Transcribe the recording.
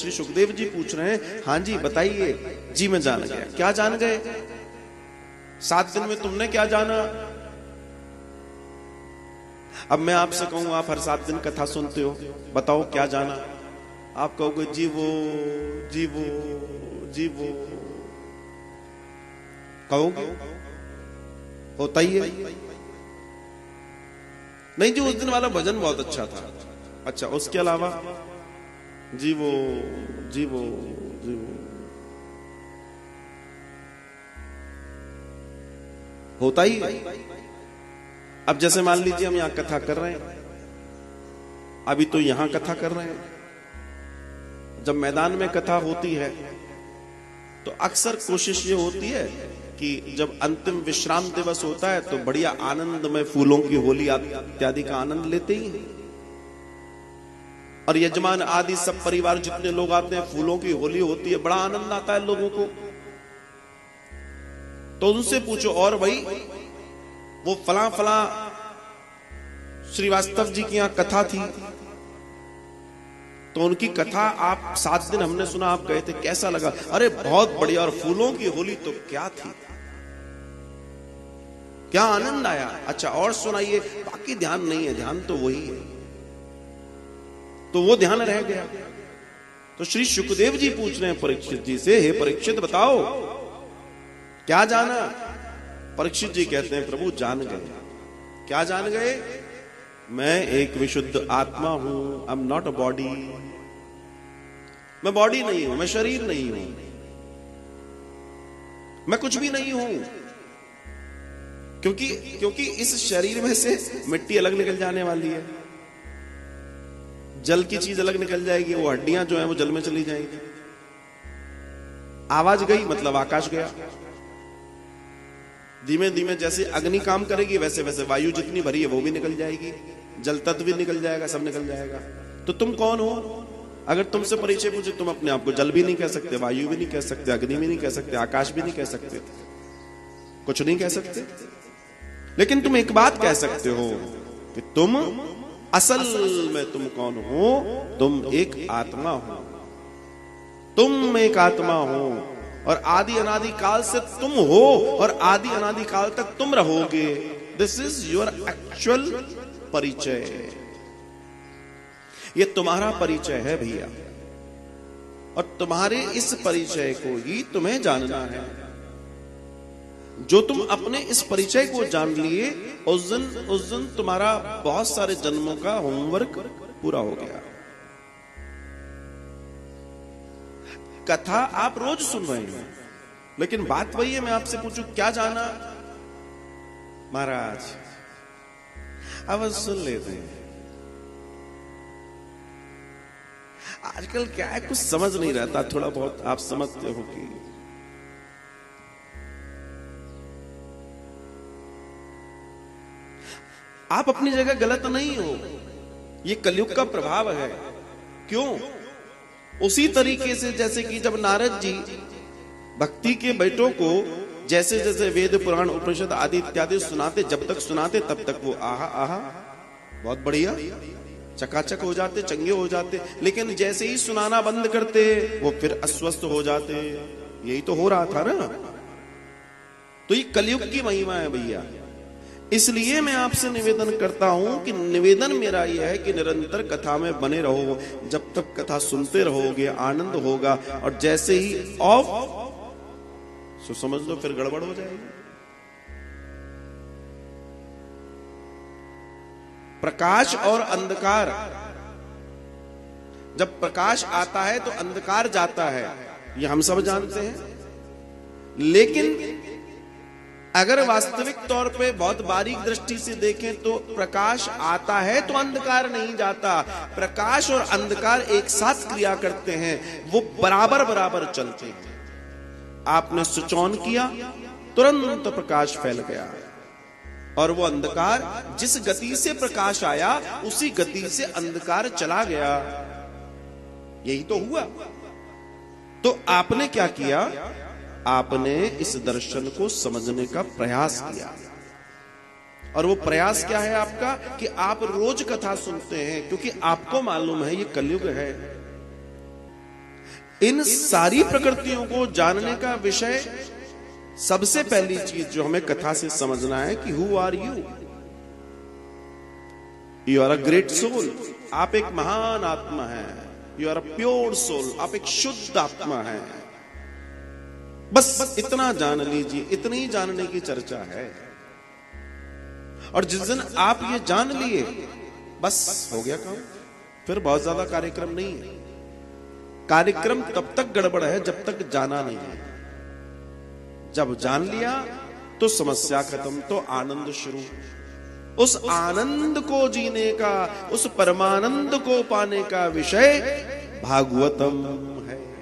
श्री सुखदेव जी पूछ रहे हैं, हाँ जी बताइए। जी मैं जान गया। क्या जान गए? 7 दिन में तुमने क्या जाना? अब मैं आपसे कहूं, आप हर 7 दिन कथा सुनते हो, बताओ क्या जाना? आप कहोगे जीवो जीवो जीवो, कहोगे? होता ही है। नहीं जी, उस दिन वाला भजन बहुत अच्छा था। अच्छा, उसके अलावा जीवो जीवो जीवो, होता ही है। अब जैसे मान लीजिए हम यहां कथा कर रहे हैं, अभी तो यहां कथा कर रहे हैं। जब मैदान में कथा होती है तो अक्सर कोशिश ये होती है कि जब अंतिम विश्राम दिवस होता है तो बढ़िया आनंद में फूलों की होली इत्यादि का आनंद लेते ही हैं। और यजमान आदि सब परिवार जितने लोग आते हैं, फूलों की होली होती है, बड़ा आनंद आता है लोगों को। तो उनसे पूछो, और भाई वो फला फला श्रीवास्तव जी की यहां कथा थी, तो उनकी कथा आप 7 दिन हमने सुना, आप गए थे, कैसा लगा? अरे बहुत बढ़िया। और फूलों की होली तो क्या थी, क्या आनंद आया। अच्छा और सुनाइए। बाकी ध्यान नहीं है, ध्यान तो वही है। तो वो ध्यान रह गया। तो श्री सुखदेव जी पूछ रहे हैं परीक्षित जी से, हे परीक्षित बताओ क्या जाना? परीक्षित जी कहते हैं, प्रभु जान गए। क्या जान गए? मैं एक विशुद्ध आत्मा हूं। I am not a body. मैं बॉडी नहीं हूं, मैं शरीर नहीं हूं, मैं कुछ भी नहीं हूं। क्योंकि इस शरीर में से मिट्टी अलग निकल जाने वाली है, जल की चीज अलग निकल जाएगी, वो हड्डियां जो है वो जल में चली जाएंगी। आवाज गई मतलब आकाश गया। धीमे धीमे जैसे अग्नि काम करेगी, वैसे वैसे वायु जितनी भरी है वो भी निकल जाएगी, जल तत्व भी निकल जाएगा, सब निकल जाएगा। तो तुम कौन हो? अगर तुमसे परिचय पूछे, तुम अपने आप को जल भी नहीं कह सकते, वायु भी नहीं कह सकते, अग्नि भी नहीं कह सकते, आकाश भी नहीं कह सकते, कुछ नहीं कह सकते। लेकिन तुम एक बात कह सकते हो कि तुम असल में तुम कौन हो? तुम एक आत्मा हो। तुम एक आत्मा हो और आदि अनादि काल से तुम हो और आदि अनादि काल तक तुम रहोगे। दिस इज योर एक्चुअल परिचय। ये तुम्हारा परिचय है भैया, और तुम्हारे इस परिचय को ही तुम्हें जानना है। जो तुम अपने इस परिचय को जान लिए, उस दिन तुम्हारा बहुत सारे जन्मों का होमवर्क पूरा हो गया। कथा आप रोज सुन रहे हैं, लेकिन बात वही है। मैं आपसे पूछूं क्या जाना? महाराज अब सुन लेते हैं। आजकल क्या है, कुछ समझ नहीं रहता, थोड़ा बहुत आप समझते हो कि आप अपनी जगह गलत नहीं हो। ये कलयुग का प्रभाव है। क्यों? उसी तरीके से जैसे कि जब नारद जी भक्ति के बेटों को जैसे जैसे वेद पुराण उपनिषद आदि इत्यादि सुनाते, जब तक सुनाते तब तक वो आहा आहा बहुत बढ़िया चकाचक हो जाते, चंगे हो जाते। लेकिन जैसे ही सुनाना बंद करते, वो फिर अस्वस्थ हो जाते। यही तो हो रहा था ना। तो ये कलयुग की महिमा है भैया। इसलिए मैं आपसे निवेदन करता हूं कि निवेदन मेरा यह है कि निरंतर कथा में बने रहो। जब तक कथा सुनते रहोगे आनंद होगा, और जैसे ही ऑफ तो समझ लो फिर गड़बड़ हो जाएगी। प्रकाश और अंधकार, जब प्रकाश आता है तो अंधकार जाता है, ये हम सब जानते हैं। लेकिन अगर वास्तविक तौर पे बहुत बारीक दृष्टि से देखें तो प्रकाश आता है तो अंधकार नहीं जाता। प्रकाश और अंधकार एक साथ क्रिया करते हैं, वो बराबर बराबर चलते हैं। आपने स्विच ऑन किया, तुरंत प्रकाश फैल गया, और वो अंधकार जिस गति से प्रकाश आया उसी गति से अंधकार चला गया। यही तो हुआ। तो आपने क्या किया? आपने इस दर्शन को समझने का प्रयास किया। और वो प्रयास क्या है आपका? कि आप रोज कथा सुनते हैं, क्योंकि आपको मालूम है ये कलयुग है। इन सारी प्रकृतियों को जानने का विषय, सबसे पहली चीज जो हमें कथा से समझना है कि who are you? You are a great soul, आप एक महान आत्मा है। You are a pure soul, आप एक शुद्ध आत्मा है। बस इतना जान लीजिए, इतनी जानने की चर्चा है। और जिस दिन आप ये जान लिए, बस हो गया काम। फिर बहुत ज्यादा कार्यक्रम नहीं है। कार्यक्रम तब तक गड़बड़ है जब तक जाना नहीं है। जब जान लिया तो समस्या खत्म, तो आनंद शुरू। उस आनंद को जीने का, उस परमानंद को पाने का विषय भागवतम है।